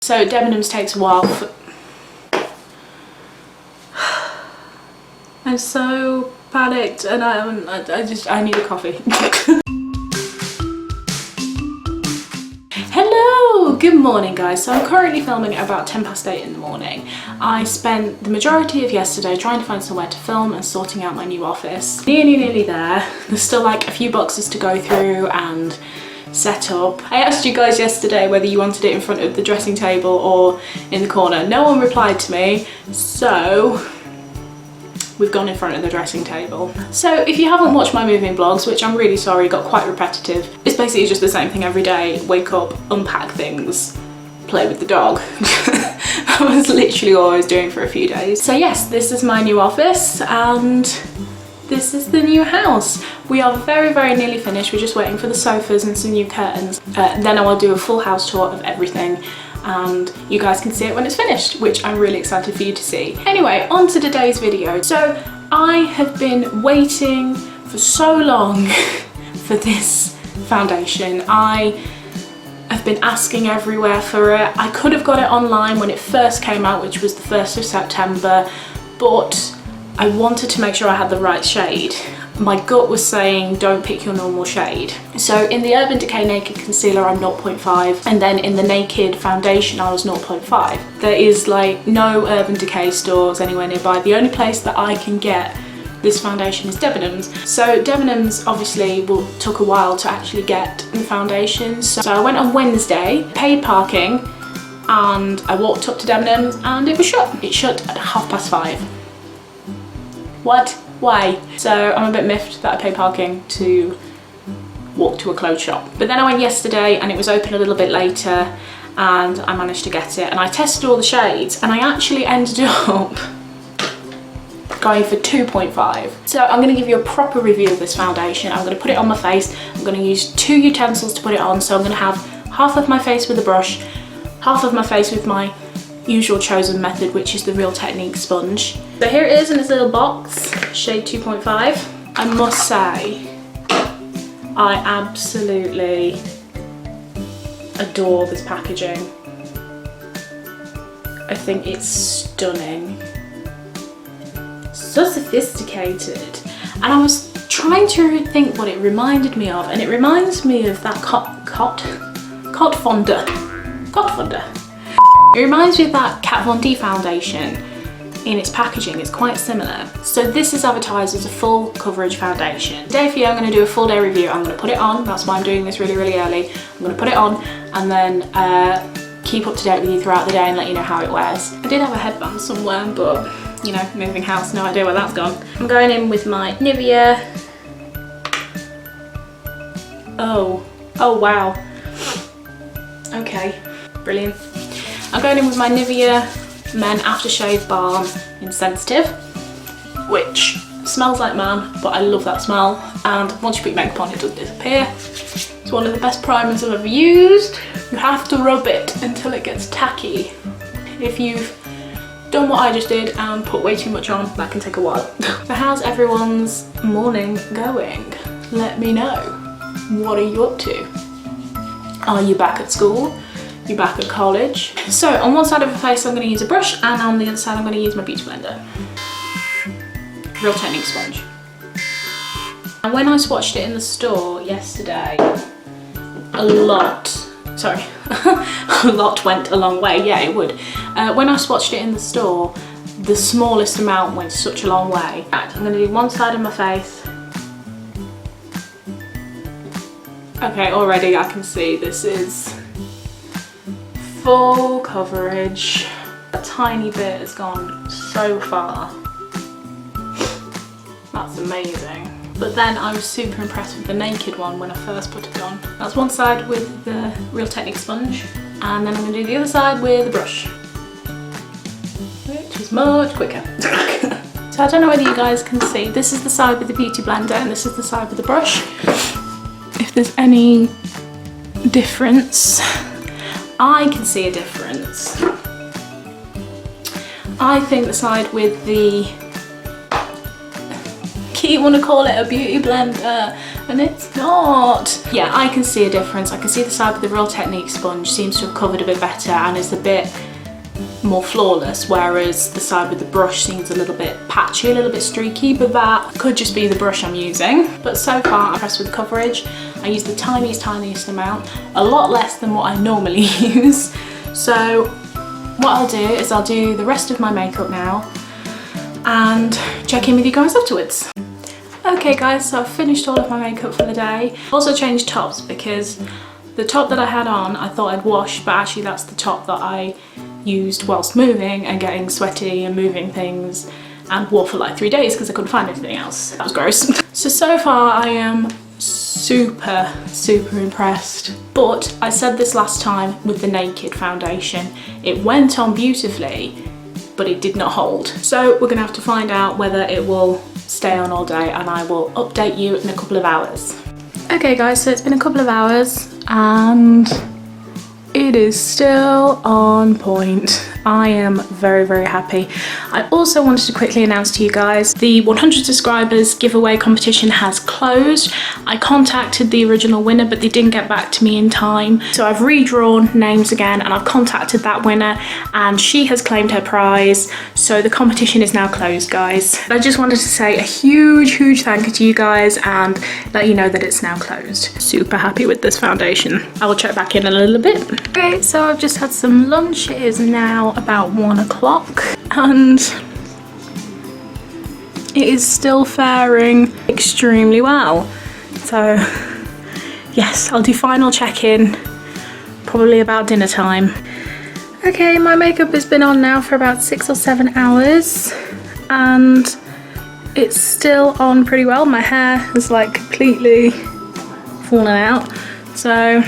So Debenhams takes a while for... I'm so panicked and I need a coffee. Hello, good morning guys. So I'm currently filming at about 8:10 in the morning. I spent the majority of yesterday trying to find somewhere to film and sorting out my new office. Nearly there. There's still like a few boxes to go through and set up. I asked you guys yesterday whether you wanted it in front of the dressing table or in the corner. No one replied to me, so we've gone in front of the dressing table. So if you haven't watched my moving vlogs, which I'm really sorry, got quite repetitive. It's basically just the same thing every day. Wake up, unpack things, play with the dog. That was literally all I was doing for a few days. So yes, this is my new office and this is the new house. We are very nearly finished. We're just waiting for the sofas and some new curtains. Then I will do a full house tour of everything and you guys can see it when it's finished, which I'm really excited for you to see. Anyway, on to today's video. So I have been waiting for so long for this foundation. I have been asking everywhere for it. I could have got it online when it first came out, which was the 1st of September, but I wanted to make sure I had the right shade. My gut was saying don't pick your normal shade. So in the Urban Decay Naked Concealer I'm 0.5 and then in the Naked Foundation I was 0.5. There is like no Urban Decay stores anywhere nearby. The only place that I can get this foundation is Debenhams. So Debenhams obviously took a while to actually get the foundation. So I went on Wednesday, paid parking, and I walked up to Debenhams and it was shut. It shut at 5:30. What? Why? So I'm a bit miffed that I paid parking to walk to a clothes shop. But then I went yesterday and it was open a little bit later and I managed to get it and I tested all the shades and I actually ended up going for 2.5. So I'm going to give you a proper review of this foundation. I'm going to put it on my face. I'm going to use 2 utensils to put it on. So I'm going to have half of my face with a brush, half of my face with my usual chosen method, which is the Real Technique sponge. So here it is in this little box, shade 2.5. I must say, I absolutely adore this packaging. I think it's stunning. So sophisticated. And I was trying to think what it reminded me of, and it reminds me of that Cot Fonder. It reminds me of that Kat Von D foundation in its packaging. It's quite similar. So this is advertised as a full coverage foundation. Today for you I'm going to do a full day review. I'm going to put it on, that's why I'm doing this really early. I'm going to put it on and then keep up to date with you throughout the day and let you know how it wears. I did have a headband somewhere, but you know, moving house, no idea where that's gone. I'm going in with my Nivea. Oh wow. Okay, brilliant. I'm going in with my Nivea Men Aftershave Balm in Sensitive, which smells like man, but I love that smell. And once you put your makeup on, it does disappear. It's one of the best primers I've ever used. You have to rub it until it gets tacky. If you've done what I just did and put way too much on, that can take a while. So how's everyone's morning going? Let me know. What are you up to? Are you back at school? You back at college? So on one side of the face I'm going to use a brush and on the other side I'm going to use my beauty blender. Real Technique sponge. And when I swatched it in the store yesterday, a lot went a long way. Yeah, it would. When I swatched it in the store, the smallest amount went such a long way. Right, I'm going to do one side of my face. Okay, already I can see this is full coverage. A tiny bit has gone so far. That's amazing. But then I was super impressed with the Naked one when I first put it on. That's one side with the Real Technique sponge, and then I'm going to do the other side with the brush, which is much quicker. So I don't know whether you guys can see, this is the side with the beauty blender and this is the side with the brush. If there's any difference, I can see a difference. I think the side with the, you want to call it a beauty blender, and it's not. Yeah, I can see a difference. I can see the side with the Real Technique sponge seems to have covered a bit better and is a bit more flawless, whereas the side with the brush seems a little bit patchy, a little bit streaky, but that could just be the brush I'm using. But so far I'm impressed with the coverage. I use the tiniest amount, a lot less than what I normally use. So what I'll do is I'll do the rest of my makeup now and check in with you guys afterwards. Okay guys, so I've finished all of my makeup for the day. Also changed tops because the top that I had on I thought I'd wash, but actually that's the top that I used whilst moving and getting sweaty and moving things, and wore for like 3 days because I couldn't find anything else. That was gross. So far I am super impressed. But I said this last time with the Naked foundation, it went on beautifully, but it did not hold. So we're gonna have to find out whether it will stay on all day, and I will update you in a couple of hours. Okay guys, so it's been a couple of hours and it is still on point. I am very happy. I also wanted to quickly announce to you guys the 100 subscribers giveaway competition has closed. I contacted the original winner, but they didn't get back to me in time. So I've redrawn names again and I've contacted that winner and she has claimed her prize. So the competition is now closed, guys. I just wanted to say a huge thank you to you guys and let you know that it's now closed. Super happy with this foundation. I will check back in a little bit. Okay, so I've just had some lunch. It is now about 1 o'clock and it is still faring extremely well. So yes, I'll do final check-in probably about dinner time. Okay, my makeup has been on now for about 6 or 7 hours and it's still on pretty well. My hair has like completely fallen out, so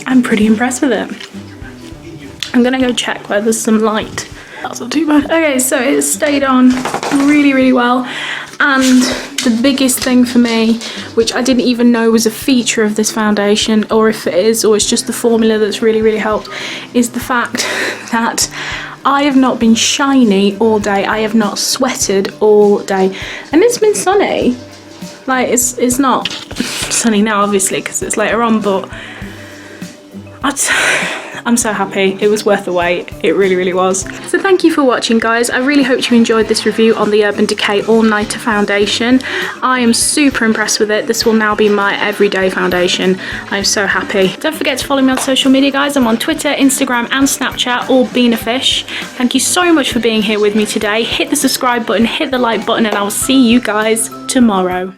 I'm pretty impressed with it. I'm gonna go check where there's some light. That's not too bad. Okay, so it stayed on really well. And the biggest thing for me, which I didn't even know was a feature of this foundation, or if it is, or it's just the formula that's really helped, is the fact that I have not been shiny all day. I have not sweated all day. And it's been sunny. Like, it's not sunny now, obviously, because it's later on, but I'm so happy. It was worth the wait. It really was. So thank you for watching, guys. I really hope you enjoyed this review on the Urban Decay All-Nighter foundation. I am super impressed with it. This will now be my everyday foundation. I'm so happy. Don't forget to follow me on social media, guys. I'm on Twitter, Instagram and Snapchat, all Beenafish. Thank you so much for being here with me today. Hit the subscribe button, hit the like button, and I will see you guys tomorrow.